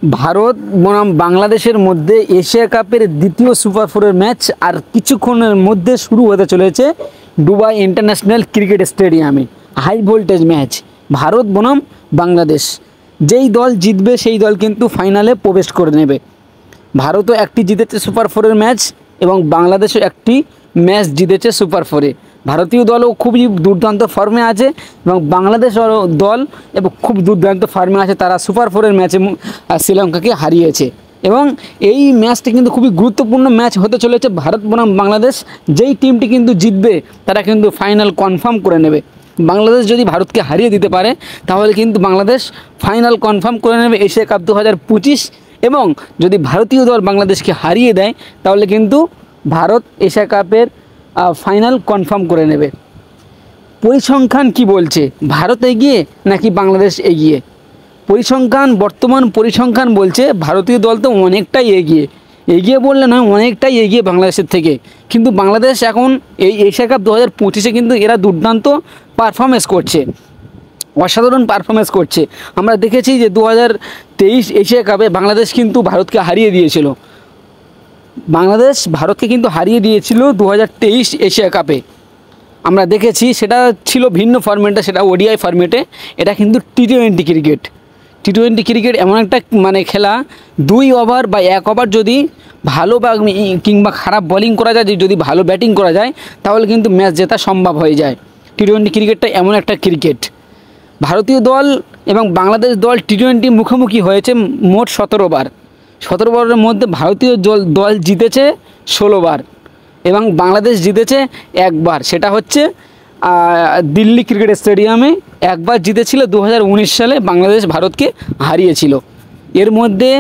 ভারত বনাম বাংলাদেশের মধ্যে এশিয়া কাপের দ্বিতীয় সুপার ফোরের ম্যাচ আর কিছুক্ষণের মধ্যে শুরু হতে চলেছে দুবাই ইন্টারন্যাশনাল ক্রিকেট স্টেডিয়ামে। হাই ভোল্টেজ ম্যাচ ভারত বনাম বাংলাদেশ। যেই দল জিতবে সেই দল কিন্তু ফাইনালে প্রবেশ করে নেবে। ভারতও একটি জিতেছে সুপার ফোরের ম্যাচ এবং বাংলাদেশও একটি ম্যাচ জিতেছে সুপার ফোরে। ভারতীয় দলও খুবই দুর্দান্ত ফর্মে আছে এবং বাংলাদেশ দল এবং খুব দুর্দান্ত ফর্মে আছে। তারা সুপার ফোরের ম্যাচে শ্রীলঙ্কাকে হারিয়েছে এবং এই ম্যাচটি কিন্তু খুবই গুরুত্বপূর্ণ ম্যাচ হতে চলেছে ভারত বনাম বাংলাদেশ। যেই টিমটি কিন্তু জিতবে তারা কিন্তু ফাইনাল কনফার্ম করে নেবে। বাংলাদেশ যদি ভারতকে হারিয়ে দিতে পারে তাহলে কিন্তু বাংলাদেশ ফাইনাল কনফার্ম করে নেবে এশিয়া কাপ 2025 এবং যদি ভারতীয় দল বাংলাদেশকে হারিয়ে দেয় তাহলে কিন্তু ভারত এশিয়া কাপের ফাইনাল কনফার্ম করে নেবে। পরিসংখ্যান কি বলছে, ভারত এগিয়ে নাকি বাংলাদেশ এগিয়ে? বর্তমান পরিসংখ্যান বলছে ভারতীয় দল তো অনেকটাই এগিয়ে বললে নয়, অনেকটাই এগিয়ে বাংলাদেশের থেকে। কিন্তু বাংলাদেশ এখন এই এশিয়া কাপ 2025 কিন্তু এরা দুর্দান্ত পারফরমেন্স করছে, অসাধারণ পারফরমেন্স করছে। আমরা দেখেছি যে 2023 এশিয়া কাপে বাংলাদেশ কিন্তু ভারতকে হারিয়ে দিয়েছিল। বাংলাদেশ ভারতকে কিন্তু হারিয়ে দিয়েছিল 2023 এশিয়া কাপে। আমরা দেখেছি সেটা ছিল ভিন্ন ফরম্যাটে, সেটা ওডিআই ফরম্যাটে। এটা কিন্তু টি-20 ক্রিকেট। টি-20 ক্রিকেট এমন একটা খেলা, 2 ওভার বা 1 ওভার যদি ভালো বা কিংবা খারাপ বোলিং করা যায়, যদি ভালো ব্যাটিং করা যায় তাহলে কিন্তু ম্যাচ জেতা সম্ভব হয়ে যায়। টি-20 ক্রিকেটটা এমন একটা ক্রিকেট। ভারতীয় দল এবং বাংলাদেশ দল টি-20 মুখোমুখি হয়েছে মোট 17 বার। 17 বারের মধ্যে ভারতীয় দল জিতেছে 16 বার এবং বাংলাদেশ জিতেছে 1 বার। সেটা হচ্ছে দিল্লি ক্রিকেট স্টেডিয়ামে একবার জিতেছিল 2019 সালে, বাংলাদেশ ভারতকে হারিয়েছিল। এর মধ্যে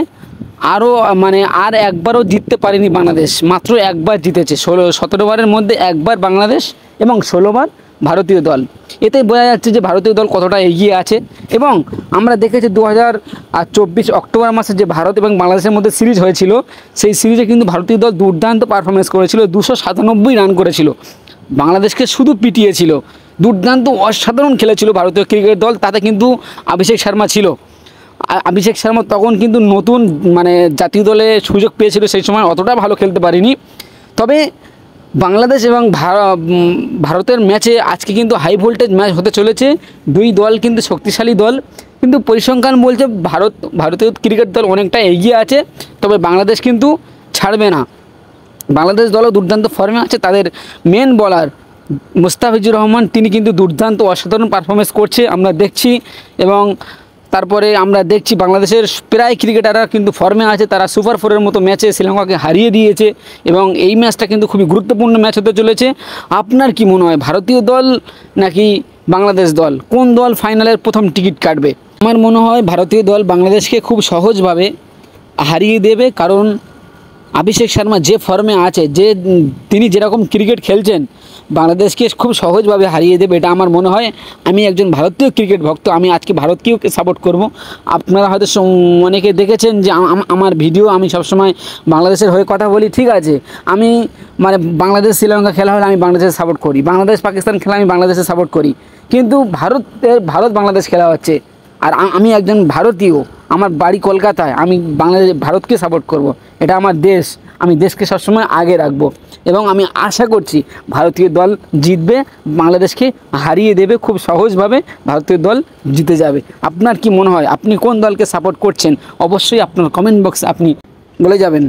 আর একবারও জিততে পারেনি বাংলাদেশ, মাত্র একবার জিতেছে। 17 বারের মধ্যে একবার বাংলাদেশ এবং 16 বার ভারতীয় দল। এতে বোঝা যাচ্ছে যে ভারতীয় দল কতটা এগিয়ে আছে। এবং আমরা দেখেছি 2024 অক্টোবর মাসে যে ভারত এবং বাংলাদেশের মধ্যে সিরিজ হয়েছিল, সেই সিরিজে কিন্তু ভারতীয় দল দুর্দান্ত পারফরমেন্স করেছিল, 297 রান করেছিল, বাংলাদেশকে শুধু পিটিয়েছিল। দুর্দান্ত অসাধারণ খেলেছিল ভারতীয় ক্রিকেট দল। তাতে কিন্তু অভিষেক শর্মা ছিল। অভিষেক শর্মা তখন কিন্তু নতুন জাতীয় দলে সুযোগ পেয়েছিল, সেই সময় অতটা ভালো খেলতে পারেনি। তবে বাংলাদেশ এবং ভারতের ম্যাচে আজকে কিন্তু হাই ভোল্টেজ ম্যাচ হতে চলেছে। দুই দল কিন্তু শক্তিশালী দল, কিন্তু পরিসংখ্যান বলছে ভারতীয় ক্রিকেট দল অনেকটা এগিয়ে আছে। তবে বাংলাদেশ কিন্তু ছাড়বে না। বাংলাদেশ দলও দুর্দান্ত ফর্মে আছে। তাদের মেন বোলার মুস্তাফিজুর রহমান, তিনি কিন্তু দুর্দান্ত অসাধারণ পারফরমেন্স করছে আমরা দেখছি। এবং তারপরে আমরা দেখছি বাংলাদেশের প্রায় ক্রিকেটাররা কিন্তু ফর্মে আছে। তারা সুপার ফোরের মতো ম্যাচে শ্রীলঙ্কাকে হারিয়ে দিয়েছে এবং এই ম্যাচটা কিন্তু খুবই গুরুত্বপূর্ণ ম্যাচ হতে চলেছে। আপনার কি মনে হয়, ভারতীয় দল নাকি বাংলাদেশ দল, কোন দল ফাইনালের প্রথম টিকিট কাটবে? আমার মনে হয় ভারতীয় দল বাংলাদেশকে খুব সহজভাবে হারিয়ে দেবে, কারণ অভিষেক শর্মা যে ফর্মে আছে, তিনি যেরকম ক্রিকেট খেলছেন, বাংলাদেশকে খুব সহজভাবে হারিয়ে দেবে, এটা আমার মনে হয়। আমি একজন ভারতীয় ক্রিকেট ভক্ত, আমি আজকে ভারতকেও সাপোর্ট করব। আপনারা হয়তো অনেকে দেখেছেন যে আমার ভিডিও, আমি সবসময় বাংলাদেশের হয়ে কথা বলি, ঠিক আছে। আমি বাংলাদেশ শ্রীলঙ্কা খেলা হলে আমি বাংলাদেশের সাপোর্ট করি, বাংলাদেশ পাকিস্তান খেলা আমি বাংলাদেশের সাপোর্ট করি। কিন্তু ভারত বাংলাদেশ খেলা হচ্ছে আর আমি একজন ভারতীয়, আমার বাড়ি কলকাতায়, আমি ভারতকে সাপোর্ট করব। এটা আমার দেশ, আমি দেশকে সবসময় আগে রাখবো এবং আমি আশা করছি ভারতীয় দল জিতবে, বাংলাদেশকে হারিয়ে দেবে খুব সহজভাবে, ভারতীয় দল জিতে যাবে। আপনার কি মনে হয়, আপনি কোন দলকে সাপোর্ট করছেন? অবশ্যই আপনার কমেন্ট বক্সে আপনি বলে যাবেন।